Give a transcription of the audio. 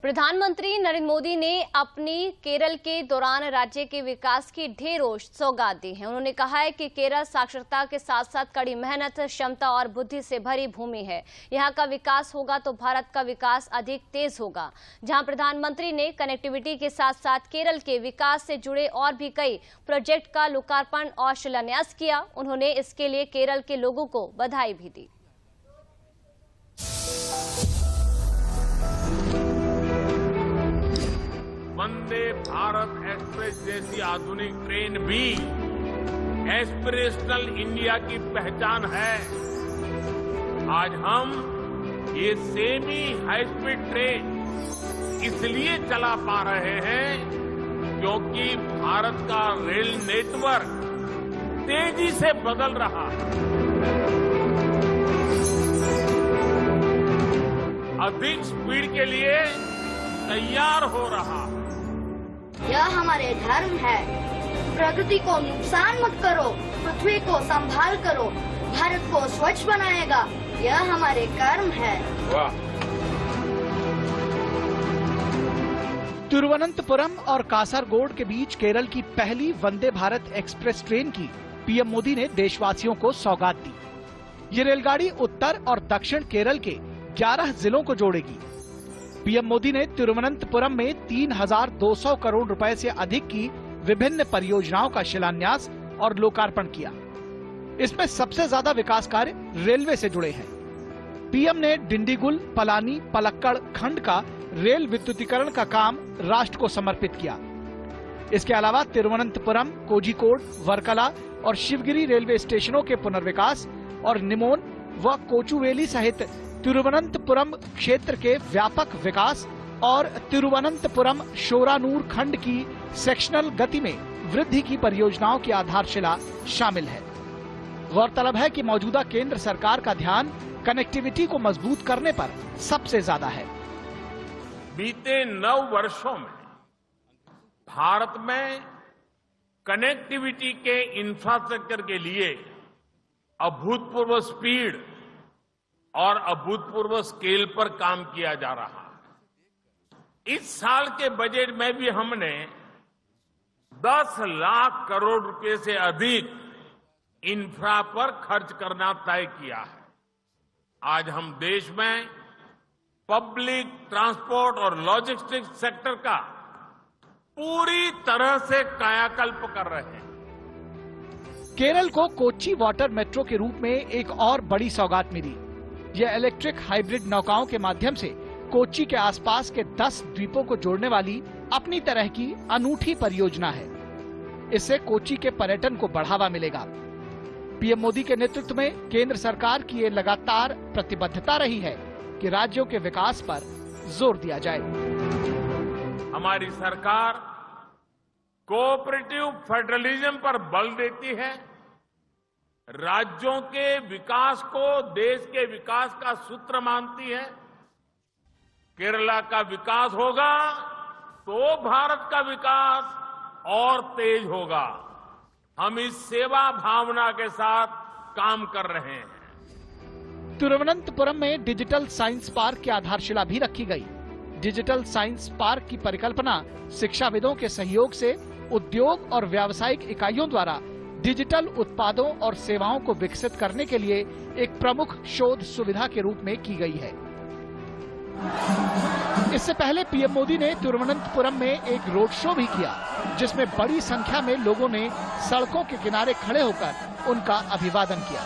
प्रधानमंत्री नरेंद्र मोदी ने अपनी केरल के दौरान राज्य के विकास की ढेरों सौगात दी है। उन्होंने कहा है कि केरल साक्षरता के साथ साथ कड़ी मेहनत, क्षमता और बुद्धि से भरी भूमि है। यहाँ का विकास होगा तो भारत का विकास अधिक तेज होगा। जहाँ प्रधानमंत्री ने कनेक्टिविटी के साथ साथ केरल के विकास से जुड़े और भी कई प्रोजेक्ट का लोकार्पण और शिलान्यास किया। उन्होंने इसके लिए केरल के लोगों को बधाई भी दी। वंदे भारत एक्सप्रेस जैसी आधुनिक ट्रेन भी एस्पिरेशनल इंडिया की पहचान है। आज हम ये सेमी हाई स्पीड ट्रेन इसलिए चला पा रहे हैं क्योंकि भारत का रेल नेटवर्क तेजी से बदल रहा है, अधिक स्पीड के लिए तैयार हो रहा है। यह हमारे धर्म है। प्रकृति को नुकसान मत करो, पृथ्वी को संभाल करो, भारत को स्वच्छ बनाएगा। यह हमारे कर्म है। वाह। तिरुवनंतपुरम और कासरगोड के बीच केरल की पहली वंदे भारत एक्सप्रेस ट्रेन की पीएम मोदी ने देशवासियों को सौगात दी। ये रेलगाड़ी उत्तर और दक्षिण केरल के 11 जिलों को जोड़ेगी। पीएम मोदी ने तिरुवनंतपुरम में 3,200 करोड़ रुपए से अधिक की विभिन्न परियोजनाओं का शिलान्यास और लोकार्पण किया। इसमें सबसे ज्यादा विकास कार्य रेलवे से जुड़े हैं। पीएम ने डिंडीगुल, पलानी, पलक्कड़ खंड का रेल विद्युतीकरण का काम राष्ट्र को समर्पित किया। इसके अलावा तिरुवनंतपुरम, कोझिकोड, वर्कला और शिवगिरी रेलवे स्टेशनों के पुनर्विकास और निमोन व कोचुवेली सहित तिरुवनंतपुरम क्षेत्र के व्यापक विकास और तिरुवनंतपुरम शोरानूर खंड की सेक्शनल गति में वृद्धि की परियोजनाओं की आधारशिला शामिल है। गौरतलब है कि मौजूदा केंद्र सरकार का ध्यान कनेक्टिविटी को मजबूत करने पर सबसे ज्यादा है। बीते 9 वर्षों में भारत में कनेक्टिविटी के इंफ्रास्ट्रक्चर के लिए अभूतपूर्व स्पीड और अभूतपूर्व स्केल पर काम किया जा रहा है। इस साल के बजट में भी हमने 10 लाख करोड़ रुपए से अधिक इंफ्रा पर खर्च करना तय किया है। आज हम देश में पब्लिक ट्रांसपोर्ट और लॉजिस्टिक्स सेक्टर का पूरी तरह से कायाकल्प कर रहे हैं। केरल को कोच्चि वाटर मेट्रो के रूप में एक और बड़ी सौगात मिली। यह इलेक्ट्रिक हाइब्रिड नौकाओं के माध्यम से कोच्चि के आसपास के 10 द्वीपों को जोड़ने वाली अपनी तरह की अनूठी परियोजना है। इससे कोच्चि के पर्यटन को बढ़ावा मिलेगा। पीएम मोदी के नेतृत्व में केंद्र सरकार की ये लगातार प्रतिबद्धता रही है कि राज्यों के विकास पर जोर दिया जाए। हमारी सरकार कोऑपरेटिव फेडरलिज्म पर बल देती है। राज्यों के विकास को देश के विकास का सूत्र मानती है। केरला का विकास होगा तो भारत का विकास और तेज होगा। हम इस सेवा भावना के साथ काम कर रहे हैं। तिरुवनंतपुरम में डिजिटल साइंस पार्क की आधारशिला भी रखी गई। डिजिटल साइंस पार्क की परिकल्पना शिक्षाविदों के सहयोग से उद्योग और व्यावसायिक इकाइयों द्वारा डिजिटल उत्पादों और सेवाओं को विकसित करने के लिए एक प्रमुख शोध सुविधा के रूप में की गई है। इससे पहले पीएम मोदी ने तिरुवनंतपुरम में एक रोड शो भी किया, जिसमें बड़ी संख्या में लोगों ने सड़कों के किनारे खड़े होकर उनका अभिवादन किया।